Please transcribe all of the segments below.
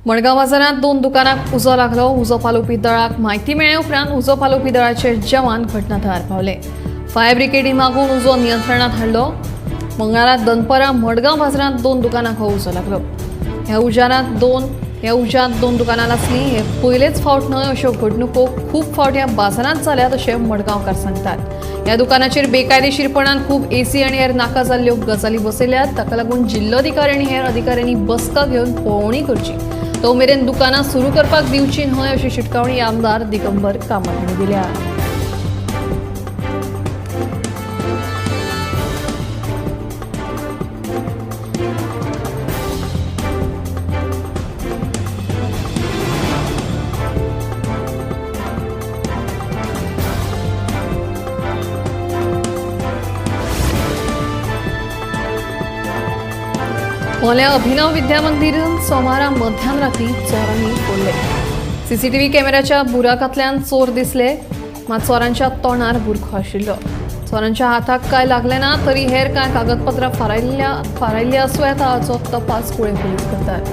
मडगाव बाजारात 2 दुकानांक उजो लागलो. उजो पालोवपी दळाक म्हायती मेळ्ळे उपरांत उजो पालोवपी दळाचे जवान घटनाथळार पावले. फायर ब्रिगेडी मागून उजो नियंत्रणात हाडलो. मंगळारा दनपरां मडगाव बाजारात 2 दुकानांक हो उजो लागलो. ह्या उज्यांत दोन दुकानां आसलीं. हे पयलेच फावट न्हय अश्यो घडणुको खूब फावट ह्या बाजारांत जाल्यात अशें मडगांवकार सांगतात. ह्या दुकानाचेर बेकायदेशीरपणान खूब एसी आनी हेर नाका जाल्ल्यो गजाली बसयल्यात. ताका लागून जिल्लोधिकारी आनी हेर अधिकाऱ्यांनी बसका घेवन पळोवणी करची. तो मेरेन दुकानां सुरू करपाक दिवची न्हय अशी शिटकावणी आमदार दिगंबर कामत हांणी दिल्या. मोल्या अभिनव विद्या मंदिर सोमारा मध्यान राती चोरांनी फोडले. सीसीटीव्ही कॅमेऱ्याच्या बुराकांतल्यान चोर दिसले, मात चोरांच्या तोंडार बुरखो आशिल्लो. चोरांच्या हाताक काय लागले ना, तरी हेर कांय कागदपत्रां फारायल्ली आसूं येता हाचो तपास कुळे पुलीस करतात.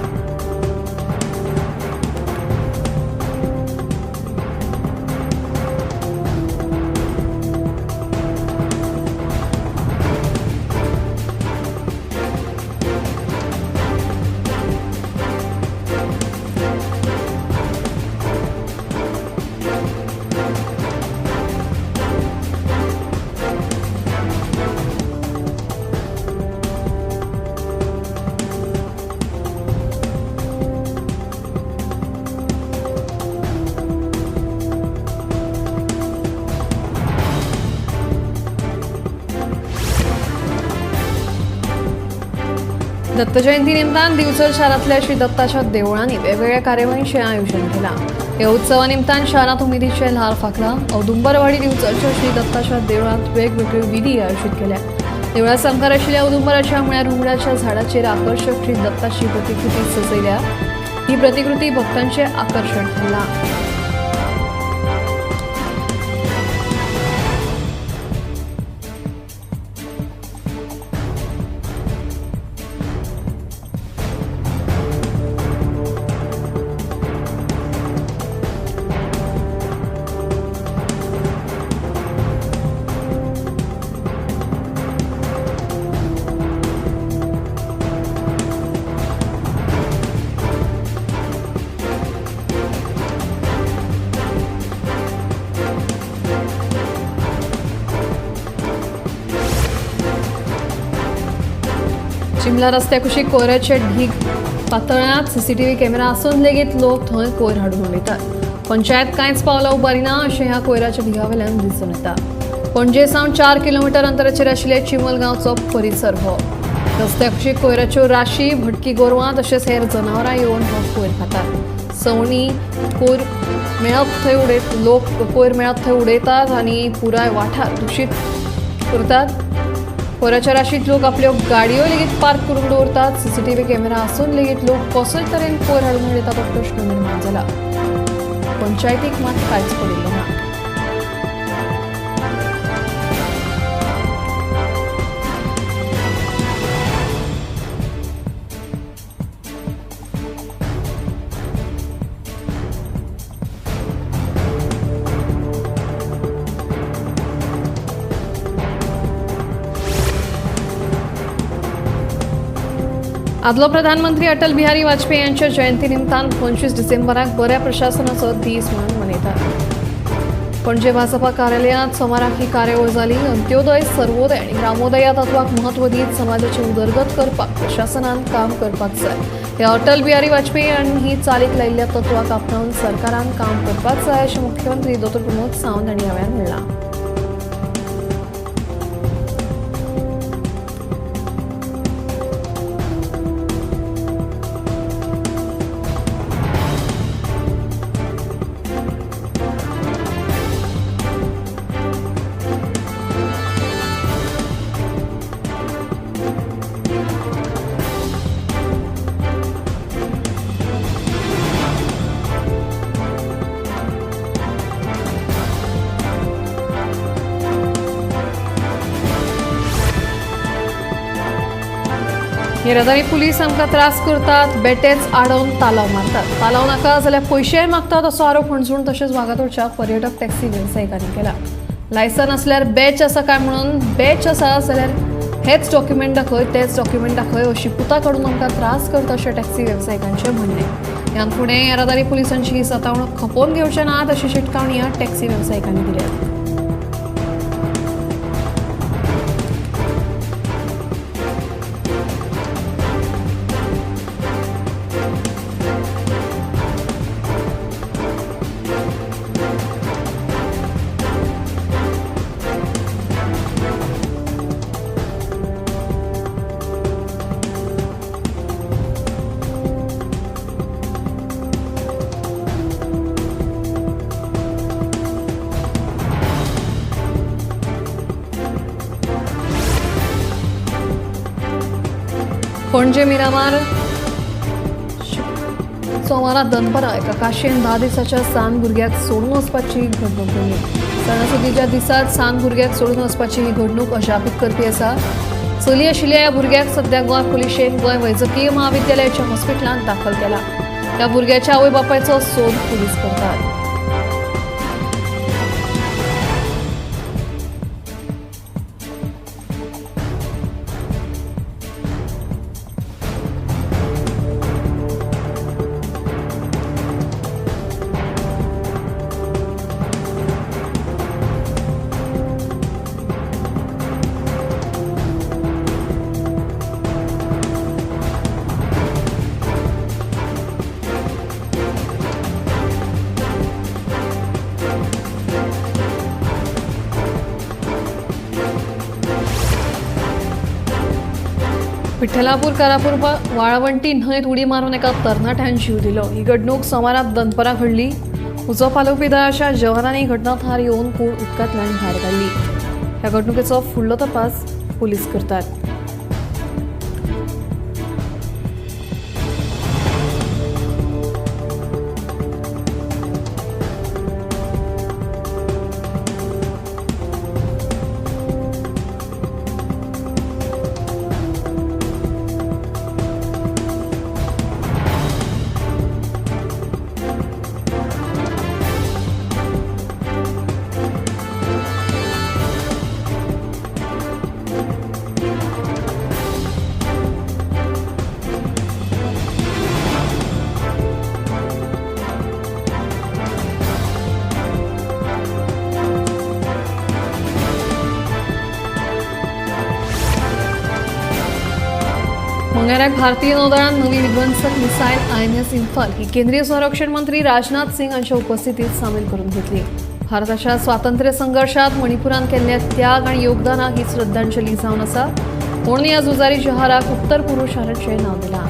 दत्त जयंती निमतान दिवचल शारांतल्या श्री दत्ताच्या देवळांनी वेगवेगळ्या कार्यावळींचें आयोजन केलां. ह्या उत्सवा निमतान शारांत उमेदीचें ल्हार फाकलां. औदुंबरवाडी दिवचलच्या श्री दत्ताच्या देवळांत वेगवेगळ्यो विधी आयोजीत केल्या. देवळांत संकार आशिल्ल्या औदुंबराच्या म्हळ्यार उमराच्या झाडाचेर आकर्षक श्री दत्ताची प्रतिकृती सजयल्या. ही प्रतिकृती भक्तांचें आकर्षण थारलां. शिमला रस्त्या कुशीक कोयराचे ढीग पातळ्यांत. सीसीटीव्ही कॅमेरा आसून लेगीत लोक थंय कोयर हाडून उडयतात. पंचायत कांयच पावलां उबारिना अशें ह्या कोयराच्या ढिगावेल्यान दिसून येता. पणजे सावन 4 किलोमीटर अंतराचेर आशिल्ले चिमल गांवचो परिसर हो. रस्त्या कुशीक कोयराच्यो राशी, भटकी गोरवां तशेंच हेर जनावरां येवन हो कोयर खातात. सवणी कोयर मेळप थंय उडयतात आनी पुराय वाठार दुशीत करतात. कोयराच्या राशीत लोक आपल्यो गाडयो लेगीत पार्क करून दवरतात. सीसीटीव्ही कॅमेरा आसून लेगीत लोक कसोय तरेन कोयर हाडून उडयतात हो प्रश्न निर्माण जाला. पंचायतीक मात कांयच पडिल्लें ना. आदलो प्रधानमंत्री अटल बिहारी वाजपेयी यांच्या जयंती निमतान 25 डिसेंबराक बऱ्या प्रशासनाचो दीस म्हणून मनयतात. पणजे भाजपा कार्यालयांत सोमाराक ही कार्यावळ जाली. अंत्योदय, सर्वोदय आनी ग्रामोदय ह्या तत्वाक म्हत्व दीत समाजाची उदरगत करपाक प्रशासनान काम करपाक जाय. ह्या अटल बिहारी वाजपेयी हांणी चालीक लायिल्ल्या तत्वाक आपणावन सरकारान काम करपाक जाय अशें मुख्यमंत्री डॉ. प्रमोद सावंत हांणी ह्या वेळार म्हणलां. येरादारी पुलीस आमकां त्रास करतात, बेटेच आडोवन तालाव मारतात, तालाव नाका जाल्यार पयशेय मागतात असो आरोप पणजूण तशेंच वागातोरच्या पर्यटक टॅक्सी वेवसायिकांनी केला. लायसन असल्यार बॅच आसा काय म्हणून बॅच आसा जाल्यार हेच डॉक्युमेंट दाखय तेच डॉक्युमेंट दाखय अशी पुता काडून आमकां त्रास करता अशें टॅक्सी वेवसायिकांचें म्हणणें. ह्यान फुडें येरादारी पुलिसांची ही सतावणूक खपोवन घेवचें नात अशी शिटकावणी ह्या टॅक्सी वेवसायिकांनी दिल्या. पणजे मिरामार सोमारा दनपारा एका काशेन 10 दिसाच्या सान भुरग्याक सोडून वचपाची घडणूक घडली. सणासुदीच्या दिसात सान भुरग्याक सोडून वचपाची ही घडणूक अजापीत करपी आसा. चली आशिल्ल्या ह्या भुरग्याक सध्या गोंय पुलिशेन गोंय वैजकीय महाविद्यालयाच्या हॉस्पिटलांत दाखल केला. त्या भुरग्याच्या आवय बापायचो सोद पुलीस करतात. विठ्ठलापूर कारापूर वाळवंटी न्हंयत उडी मारून एका तरणाट्यान जीव दिलो. ही घडणूक सोमारात दनपारा घडली. उजो पालोवपी दळाच्या जवानांनी घटनाथळार येवन कूड उदकांतल्यान भायर काडली. ह्या घडणुकेचो फुडलो तपास पुलीस करतात. मंगळाराक भारतीय नौदळान नवी विध्वंसक मिसायल INS इंफाल ही केंद्रीय संरक्षण मंत्री राजनाथ सिंग हांच्या उपस्थितीत सामील करून घेतली. भारताच्या स्वातंत्र्य संघर्षात मणिपुरान केल्ल्या त्याग आणि योगदानाक ही श्रद्धांजली जावन आसा. म्हणून ह्या झुजारी जहाराक उत्तर पुरुष शहराचें नांव दिलां.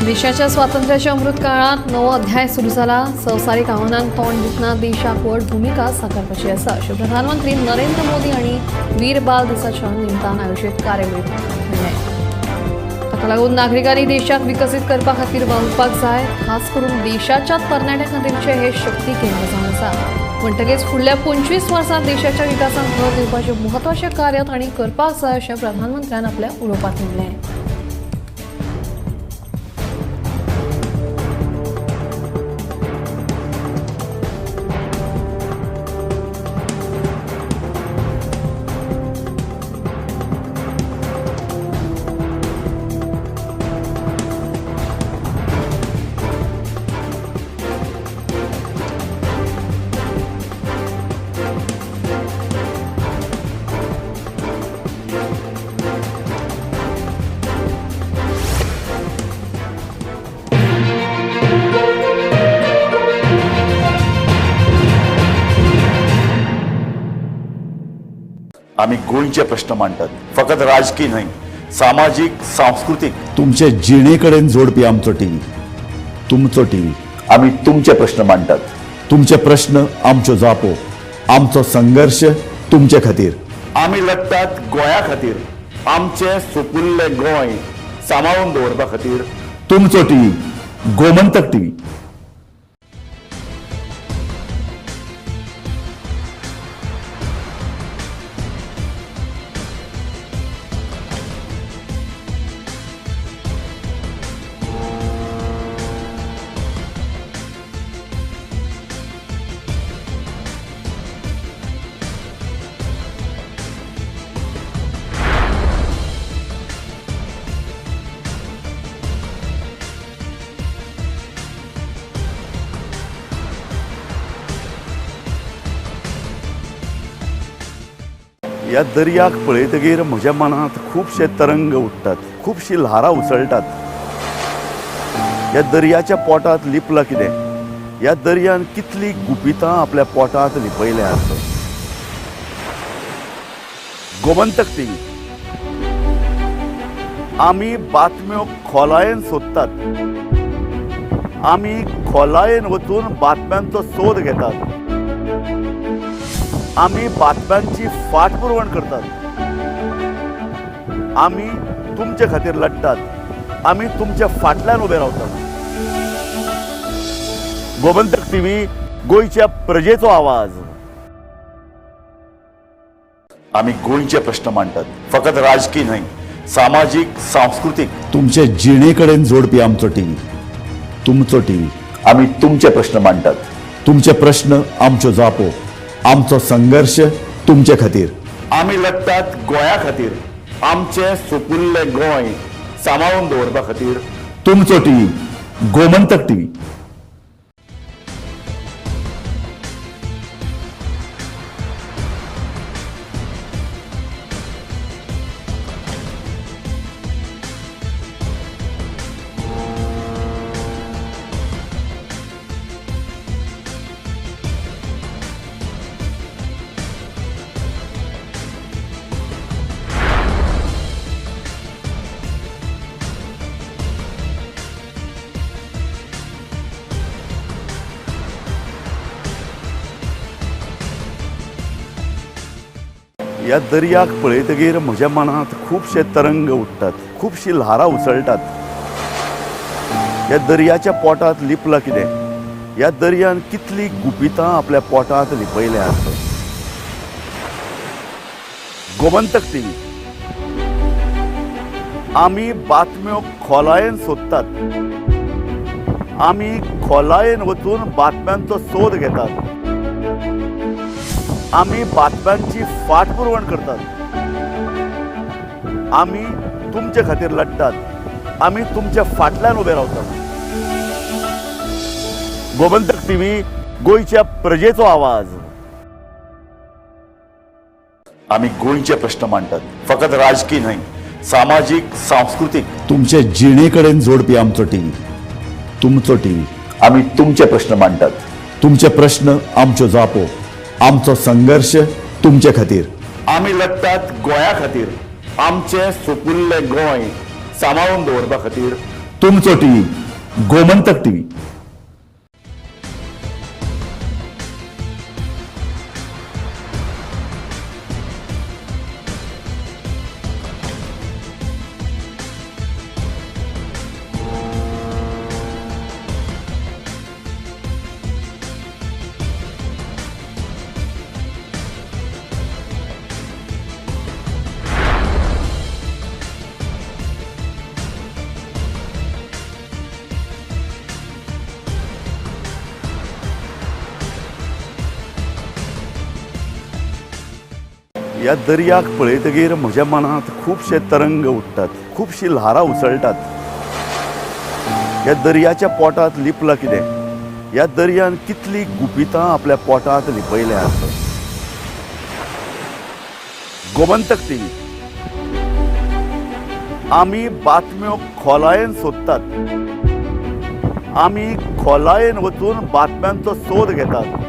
देशाच्या स्वातंत्र्याच्या अमृत काळात नवो अध्याय सुरू जाला. संवसारीक आव्हानांक तोंड दितना देशाक व्हड भूमिका साकारपाची आसा अशें प्रधानमंत्री नरेंद्र मोदी हांणी वीर बाल दिसाच्या निमतान आयोजीत कार्यावळींत म्हणलें. ताका लागून नागरिकांनी देशाक विकसीत करपा खातीर वावुरपाक जाय. खास करून देशाच्या तरणाट्यां खातीरचे हे शक्ती केंद्र जावन आसा. म्हणटकीच फुडल्या 25 वर्सांत देशाच्या विकासाक भर दिवपाचें म्हत्वाचें कार्य तांणी करपाक जाय अशें प्रधानमंत्र्यान आपल्या उलोवपांत म्हणलें. आम्ही गोंयचे प्रश्न मांडटात, फकत राजकीय न्हय, सामाजीक सांस्कृतिक. तुमचे जिणेकडेन जोडपी आमचो टीव्ही, तुमचो टीव्ही. आम्ही तुमचे प्रश्न मांडटात. तुमचे प्रश्न आमच्यो जापो, आमचो संघर्ष तुमचे खातीर. आम्ही लढटात गोंया खातीर, आमचे सोपुल्ले गोंय सांबाळून दवरपा खातीर. तुमचो टीव्ही, गोमंतक टीव्ही. ह्या दर्याक पळयतकीर म्हज्या मनांत खुबशे तरंग उठटात, खुबशीं ल्हारां उसळटात. ह्या दर्याच्या पोटांत लिपलां कितें? ह्या दर्यान कितलीं गुपितां आपल्या पोटांत लिपयल्यात. गोमंतक टीव्ही. आमी बातम्यो खोलायेन सोदतात. आमी खोलायेन वचून बातम्यांचो सोद घेतात. आमी बातम्यांची फाटपुरवण करतात. आमी तुमचे खातीर लढटात. आमी तुमच्या फाटल्यान उबे रावतात. गोमंतक टीव्ही, गोंयच्या प्रजेचो आवाज. आम्ही गोंयचे प्रश्न मांडटात, फकत राजकीय न्हय, सामाजीक सांस्कृतिक. तुमचे जिणेकडेन जोडपी आमचो टीव्ही, तुमचो टीव्ही. आम्ही तुमचे प्रश्न मांडटात. तुमचे प्रश्न आमच्यो जापो, आमचो संघर्ष तुमचे खातीर. आम्ही लढटात गोंया खातीर, आमचे सोपुल्ले गोंय सांबाळून दवरपा खातीर. तुमचो टीव्ही, गोमंतक टीव्ही. ह्या दर्याक पळयतकीर म्हज्या मनांत खुबशे तरंग उठटात, खुबशीं ल्हारां उसळटात. ह्या दर्याच्या पोटांत लिपलां कितें? ह्या दर्यान कितलीं गुपितां आपल्या पोटांत लिपयल्यात. गोमंतक टीव्ही. आमी बातम्यो खोलायेन सोदतात. आमी खोलायेन वचून बातम्यांचो सोद घेतात. आमी बातम्यांची फाटपुरवण करतात. आमी तुमचे खातीर लढटात. आमी तुमच्या फाटल्यान उबे रावतात. गोमंतक टीव्ही, गोंयच्या प्रजेचो आवाज. आम्ही गोंयचे प्रश्न मांडटात, फकत राजकीय न्हय, सामाजीक सांस्कृतिक. तुमचे जिणेकडेन जोडपी आमचो टीव्ही, तुमचो टीव्ही. आम्ही तुमचे प्रश्न मांडटात. तुमचे प्रश्न आमच्यो जापो, आमचो संघर्ष तुमचे खातीर. आम्ही लढटात गोंया खातीर, आमचे सोपुल्ले गोंय सांबाळून दवरपा खातीर. तुमचो टीव्ही, गोमंतक टीव्ही. ह्या दर्याक पळयतकीर म्हज्या मनांत खुबशे तरंग उठटात, खुबशीं ल्हारां उसळटात. ह्या दर्याच्या पोटांत लिपलां कितें? ह्या दर्यान कितलीं गुपितां आपल्या पोटांत लिपयल्यात. गोमंतक टीव्ही. आमी बातम्यो खोलायेन सोदतात. आमी खोलायेन वचून बातम्यांचो सोद घेतात.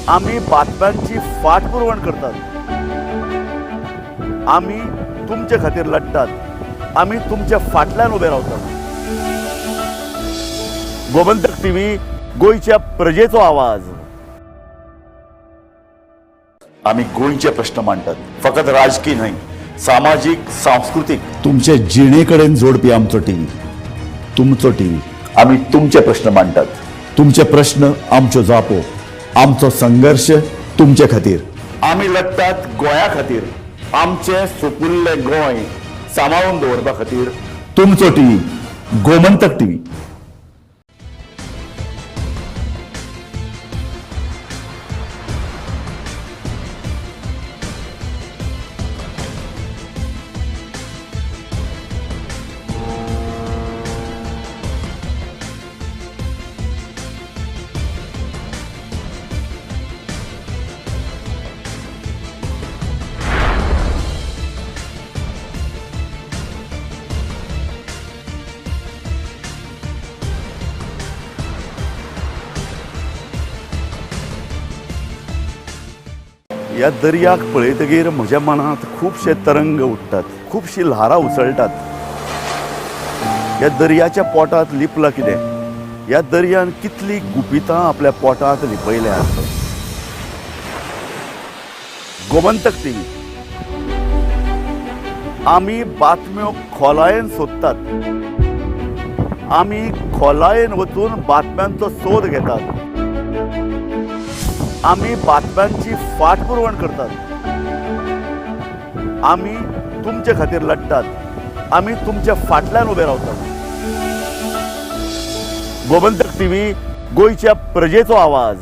आम्ही बातम्यांची पाठपुरवण करतात. आम्ही तुमचे खातीर लढतात. आम्ही तुमच्या फाटल्यान उभे रावतात. गोमंतक टीव्ही, गोयच्या प्रजेचो आवाज. आम्ही गोंयचे प्रश्न मांडटात, फकत राजकीय न्हय, सामाजीक, सांस्कृतिक. तुमचे जिणेकडेन जोडपी आमचो टीव्ही, तुमचो टीव्ही. आम्ही तुमचे प्रश्न मांडटात. तुमचे प्रश्न आमच्यो जापो, आमचो संघर्ष तुमचे खातीर. आम्ही लढटात गोंया खातीर. आमचे सोपुल्ले गोंय सांबाळून दवरपा खातीर. तुमचो टीव्ही, गोमंतक टीव्ही. ह्या दर्याक पळयतकीर म्हज्या मनांत खुबशे तरंग उठतात, खुबशीं ल्हारां उसळटात. ह्या दर्याच्या पोटांत लिपलां कितें? ह्या दर्यान कितलीं गुपितां आपल्या पोटांत लिपयल्यात. गोमंतक टीव्ही. आमी बातम्यो खोलायेन सोदतात. आमी खोलायेन वचून बातम्यांचो सोद घेतात. आम्ही बातम्यांची पाठपुरवण करतात. आम्ही तुमचे खातीर लढतात. आम्ही तुमच्या फाटल्यान उभे रावतात. गोमंतक टीव्ही, गोयच्या प्रजेचो आवाज.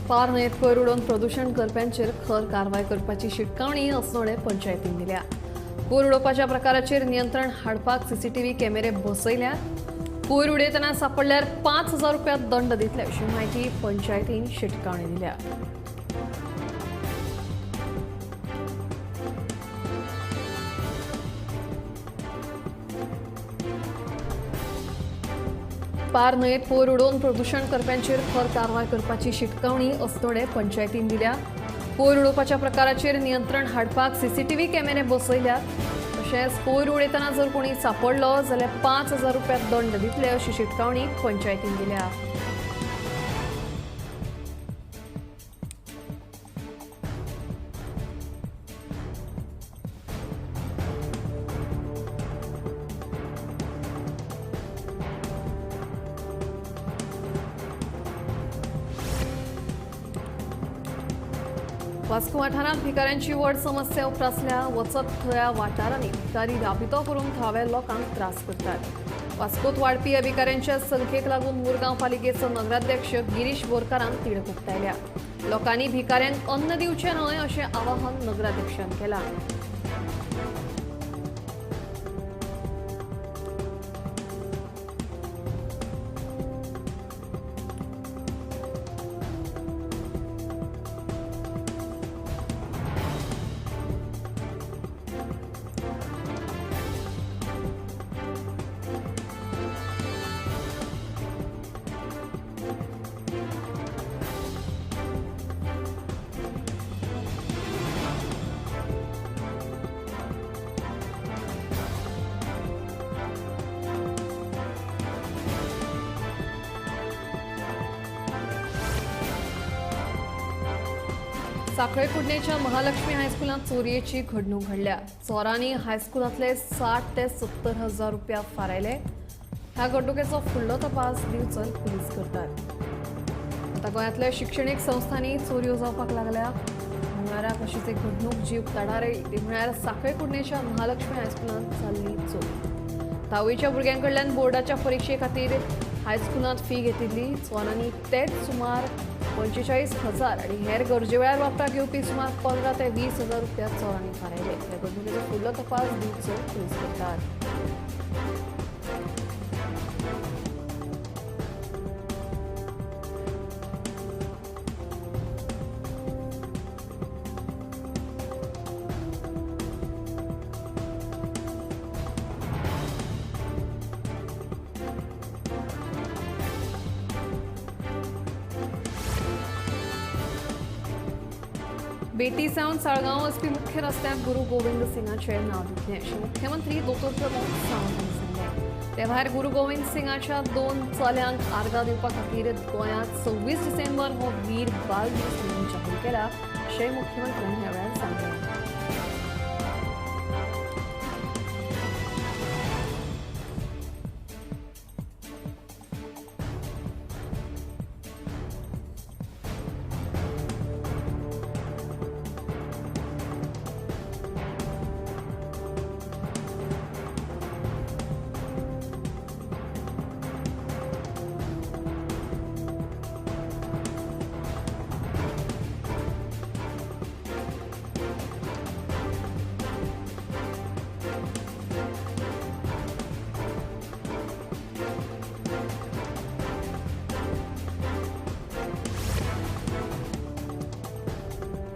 पार न्हंयेत कोयर उडोवन प्रदूषण करप्यांचेर खर कारवाय करपाची शिटकावणी असनोडे पंचायतीन दिल्या. कोयर उडोवपाच्या प्रकाराचेर नियंत्रण हाडपाक सीसीटीव्ही कॅमेरे बसयल्या. कोयर उडयतना सापडल्यार 5,000 रुपया दंड दितले अशी माहिती पंचायतीन शिटकावणी दिल्या. पार न्हंयेत कोयर उडोवन प्रदूषण करप्यांचेर खर कारवाय करपाची शिटकावणी असनोडे पंचायतीन दिल्या. कोयर उडोवपाच्या प्रकाराचेर नियंत्रण हाडपाक सीसीटीव्ही कॅमेरे बसयल्या. तशेंच कोयर उडयतना जर कोणी सापडलो जाल्यार 5,000 रुपया दंड दितले अशी शिटकावणी पंचायतीन दिल्या. वास्को वाठारांत भिकाऱ्यांची व्हड समस्या उप्रासल्या. वचत थळ्या वाठारांनी भिकारी राबितो करून थळाव्या लोकांक त्रास करतात. वास्कोत वाडपी ह्या भिकाऱ्यांच्या संख्येक लागून मुरगांव पालिकेचो नगराध्यक्ष गिरीश बोरकारान तिडक उक्तायल्या. लोकांनी भिकाऱ्यांक अन्न दिवचें न्हय अशें आवाहन नगराध्यक्षान केलां. साखळे कुडणेच्या महालक्ष्मी हायस्कुलात चोरयेची घडणूक घडल्या. चोरांनी हायस्कुलांतले 60 ते 70 हजार रुपया फारायले. ह्या घडणुकेचो फुडलो तपास दिवचल पुलीस करतात. आता गोंयांतल्या शिक्षणीक संस्थांनी चोरयो जावपाक लागल्या. मंगळाराक अशीच एक घडणूक जीव काडणारी ती म्हळ्यार साखळे कुडणेच्या महालक्ष्मी हायस्कुलांत जाल्ली चोरी. 10वीच्या भुरग्यांकडल्यान बोर्डाच्या परीक्षे खातीर हायस्कुलांत फी घेतिल्ली. चोरांनी तेच सुमार 45,000 आणि हेर गरजेवेळार वापराक येवपी सुमार 15 ते 20,000 रुपया चोरांनी फारायले. ह्या घडणुकेचो फुडलो तपास दिवचल पुलीस करतात. बेतीसावन साळगांव वचपी मुख्य रस्त्याक गुरू गोविंद सिंगाचें नांव दितलें अशें मुख्यमंत्री दोतोर प्रमोद सावंत हांणी सांगलें. ते भायर गुरू गोविंद सिंगाच्या 2 चल्यांक आर्गां दिवपा खातीर गोंयांत 26 डिसेंबर हो वीर बाल दीस म्हणून जाहीर केला अशेंय मुख्यमंत्र्यांनी ह्या वेळार सांगलें.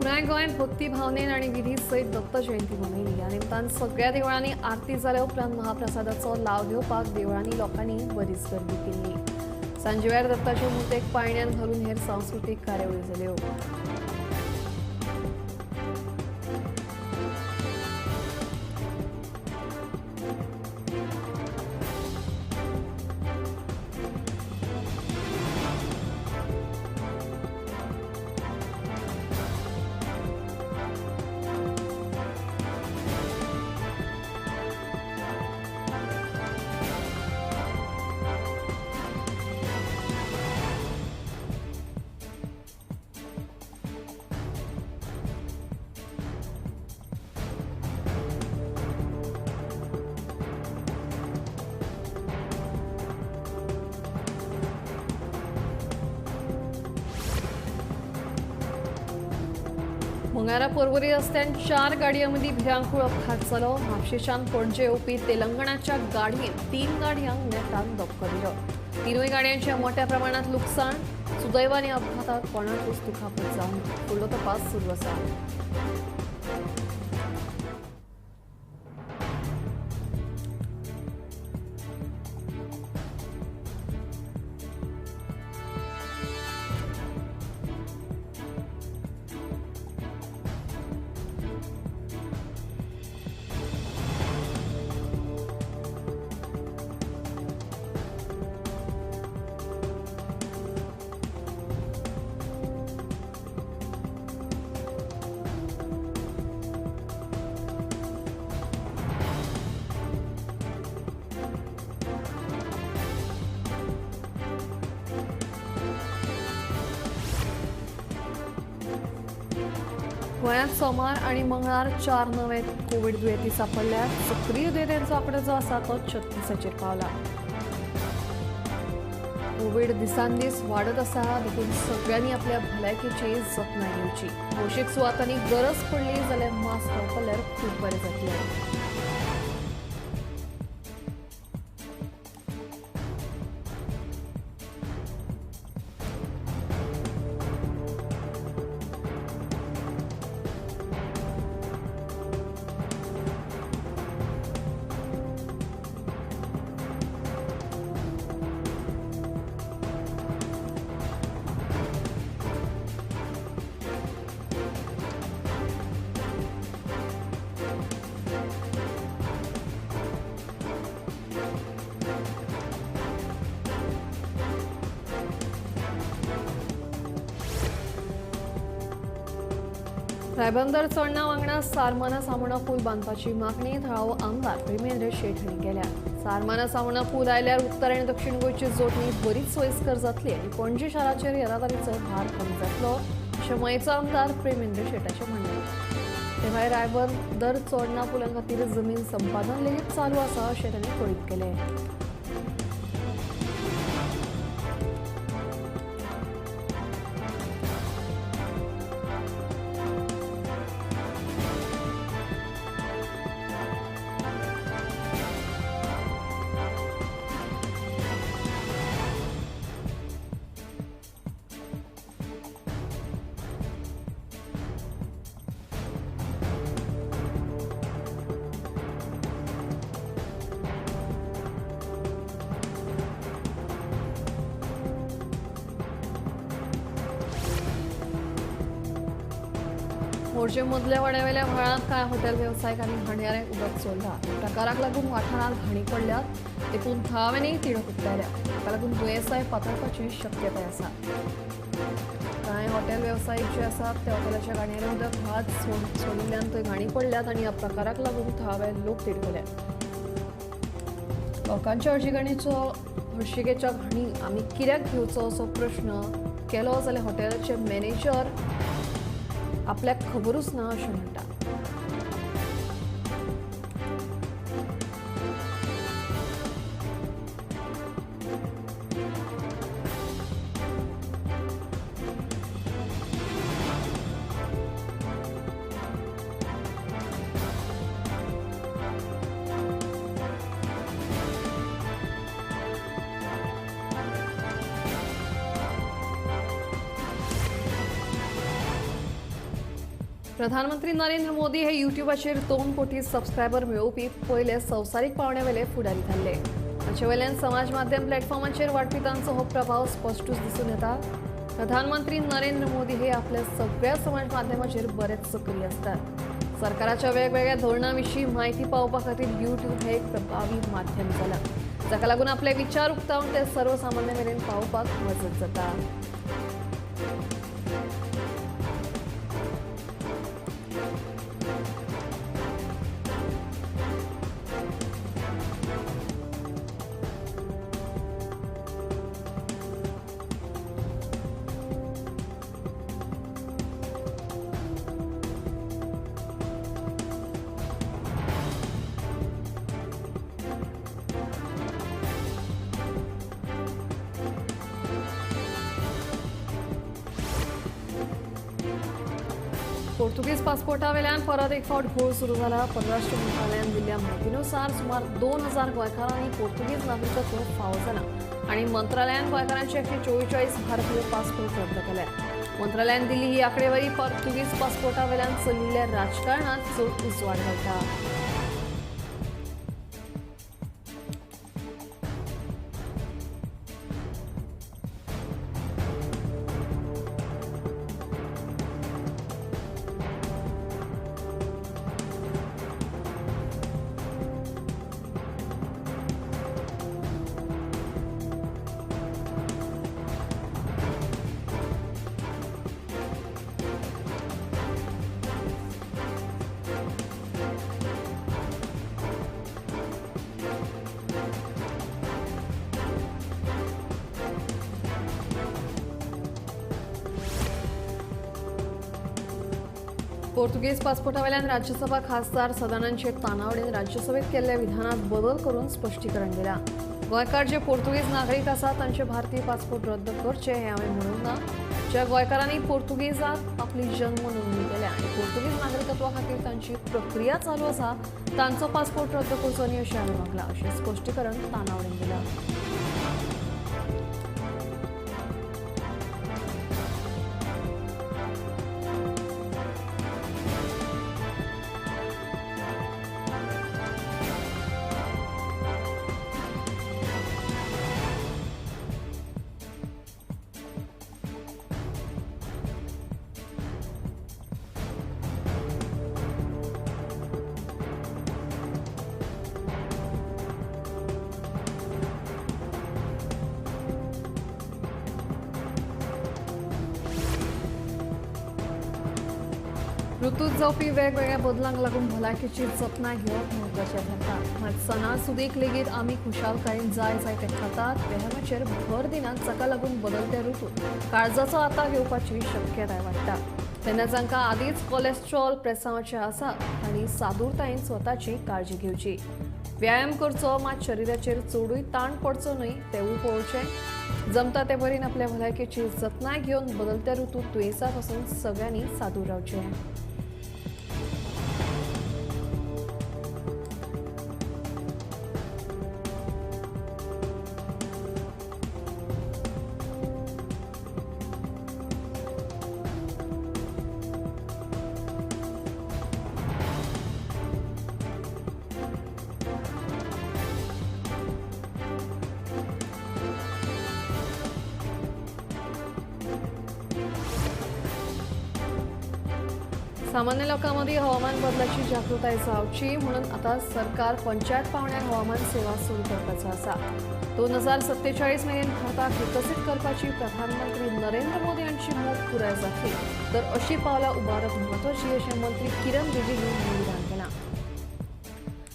पुराय गोंयांत भक्ती भावनेन आनी विधी सयत दत्त जयंती मनयली. ह्या निमतान सगळ्या देवळांनी आरती जाल्या उपरांत महाप्रसादाचो लाव घेवपाक देवळांनी लोकांनी बरीच गर्दी केल्ली. सांजे वेळार दत्ताचे मुर्तेक पाळण्यान घालून हेर सांस्कृतीक कार्यावळी जाल्यो. मंगळारा पर्वरी रस्त्यान 4 गाडयांमदी भिरांकूळ अपघात जालो. म्हापशेच्यान पणजे येवपी तेलंगणाच्या गाडयेन 3 गाडयांक नेटान धक्को दिलो. तिनूय गाडयांचे मोठ्या प्रमाणात लुकसाण. सुदैवान ह्या अपघातात कोणाकूच दुखापत जावंक ना. फुडलो तपास सुरू आसा. गोंयांत सोमार आनी मंगळार 4 नवे कोविड दुयेंती सांपडल्यात. सक्रीय दुयेंतींचो आंकडो जो आसा तो 36 पावला. कोविड दिसान दीस वाडत आसा, देखून सगळ्यांनी आपल्या भलायकेची जतनाय घेवची. भौशीक सुवातांनी गरज पडली जाल्यार मास्क वापरल्यार खूब बरें जातलें. रायबंदर चोडणा वांगडा सारमाना सामोणा पूल बांदपाची मागणी थळावो आमदार प्रेमेंद्र शेट हांणी केल्या. सारमाना सामोणा पूल आयल्यार उत्तर आनी दक्षिण गोंयची जोडणी बरीच सोयीस्कर जातली आनी पणजी शाराचेर येरादारीचो भार कमी जातलो अशें मयेचो आमदार प्रेमेंद्र शेटाचें म्हणणें. ते भायर रायबंदर चोडणा पुलां खातीर जमीन संपादन लेगीत चालू आसा अशें तांणी कळीत केलें. मोर्चे मदल्या वाड्यावेल्या व्हाळांत कांय हॉटेल वेवसायिकांनी हांडयारे उदक सोडला. प्रकाराक लागून वाठारांत घाणी पडल्यात, देखून थळाव्यांनी तिडक उक्तायल्या. ताका लागून दुयेंसाय पातळपाची शक्यताय आसा. कांय हॉटेल वेवसायीक जे आसात ते हॉटेलाच्या गाणयारे उदक व्हाळांत सोडिल्ल्यान थंय घाणी पडल्यात आनी ह्या प्रकाराक लागून थळावे लोक तिडकल्यात. लोकांच्या हळशिकेच्या घाणी आमी कित्याक घेवचो असो प्रश्न केलो जाल्यार हॉटेलाचे मॅनेजर आपल्याक खबरूच ना अशें म्हणटा. प्रधानमंत्री नरेंद्र मोदी हे युट्यूबाचेर 2 कोटी सबस्क्रायबर मेळोवपी पयले संवसारीक पावंड्यावेले फुडारी थारले. ताचे वयल्यान समाज माध्यम प्लॅटफॉर्माचेर वाडपी तांचो हो प्रभाव स्पश्टूच दिसून येता. प्रधानमंत्री नरेंद्र मोदी हे आपल्या सगळ्या समाज माध्यमाचेर बरेच सक्रीय असतात. सरकाराच्या वेगवेगळ्या धोरणां विशीं म्हायती पावोवपा खातीर युट्यूब हे एक प्रभावी माध्यम जालां, जाका लागून आपले विचार उक्तावन ते सर्वसामान्य मेरेन पावोवपाक मजत जाता. पोर्तुगीज पासपोर्टावेल्यान परत एक फावट घोळ सुरू जाला. परराष्ट्र मंत्रालयान दिल्ल्या म्हायतीनुसार सुमार 2000 गोंयकारांनी पोर्तुगीज नागरिकत्व फावो जालां आनी मंत्रालयान गोंयकारांचे 144 भारतीय पासपोर्ट रद्द केले. मंत्रालयान दिल्ली ही आंकडेवारी पोर्तुगीज पासपोर्टावेल्यान चलिल्ल्या राजकारणात चड उजवाड घालता. पोर्तुगीज पासपोर्टावेल्यान राज्यसभा खासदार सदानंद शेट तानावडेन राज्यसभेत केल्ल्या विधानात बदल करून स्पश्टीकरण दिला. गोंयकार जे पोर्तुगीज नागरीक आसात तांचे भारतीय पासपोर्ट रद्द करचे हे हांवें म्हणूंक ना. ज्या गोंयकारांनी पोर्तुगीजात आपली जन्म नोंदणी केल्या आनी पोर्तुगीज नागरिकत्वा खातीर तांची प्रक्रिया चालू आसा तांचो पासपोर्ट रद्द करचो न्ही अशें हांवें मागलां अशें स्पश्टीकरण तानावडेन दिलां. ऋतूत जावपी वेगवेगळ्या बदलांक लागून भलायकेची जतनाय घेवप म्हत्वाचें ठरता. मात सणासुदीक लेगीत आमी खुशालकायेन जाय ते खातात व्यायामाचेर भर दिनात, जाका लागून बदलत्या ऋतूंत काळजाचो आतां घेवपाची शक्यताय वाडटा. तेन्ना जांकां आदींच कोलेस्ट्रॉल प्रेसावाचें आसा तांणी सादूरतायेन स्वताची काळजी घेवची. व्यायाम करचो, मात शरिराचेर चडूय ताण पडचो न्हय तेवूय पळोवचें. जमता ते परीन आपल्या भलायकेची जतनाय घेवन बदलत्या ऋतूंत दुयेंसां पासून सगळ्यांनी सादूर रावचें. सामान्य लोकांमध्ये हवामान बदलाची जागृताय जावची म्हणून आता सरकार पंचायत पावण्यार हवामान सेवा सुरू करपाचो आसा. 2047 मेरेन भारताक विकसीत करपाची प्रधानमंत्री नरेंद्र मोदी हांची मोख पुराय जातली तर अशी पावलां उबारप म्हत्वाची अशें मंत्री किरण रिजिजू हांणी विधान केलां.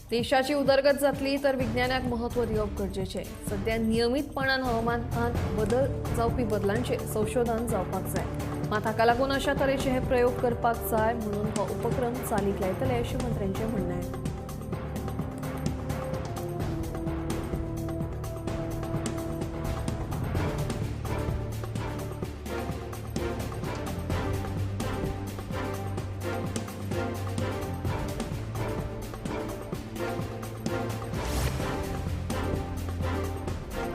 देशाची उदरगत जातली तर विज्ञानाक महत्व दिवप गरजेचें. सध्या नियमीतपणान हवामानांत बदल जावपी बदलांचेर संशोधन जावपाक जाय. मात हाका लागून अशा तरेचे हे प्रयोग करपाक जाय म्हणून हो उपक्रम चालीक लायतले अशें मंत्र्यांचें म्हणणें आहे.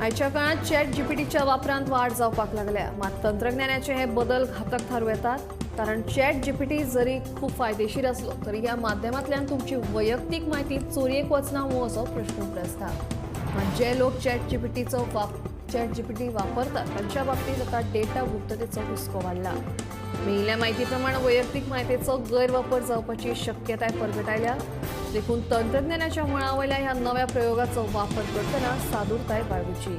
आयच्या काळात चॅट जीपीटीच्या वापरांत वाड जावपाक लागल्या. मात तंत्रज्ञानाचे हे बदल घातक थारू येतात. कारण चॅट जीपीटी जरी खूप फायदेशीर असलो तरी ह्या माध्यमांतल्यान तुमची वैयक्तीक म्हायती चोरयेक वचना हो असो प्रश्न उप्रासता. मात जे लोक चॅट जीपीटी वापरतात तांच्या बाबतीत आता डेटा गुप्ततेचो हुस्को वाडला. मेळिल्ल्या म्हायती प्रमाण वैयक्तीक म्हायतीचो गैरवापर जावपाची शक्यताय परगटायल्या. देखून तंत्रज्ञानाच्या मळावयल्या ह्या नव्या प्रयोगाचो वापर करतना सादूरताय बाळगुची.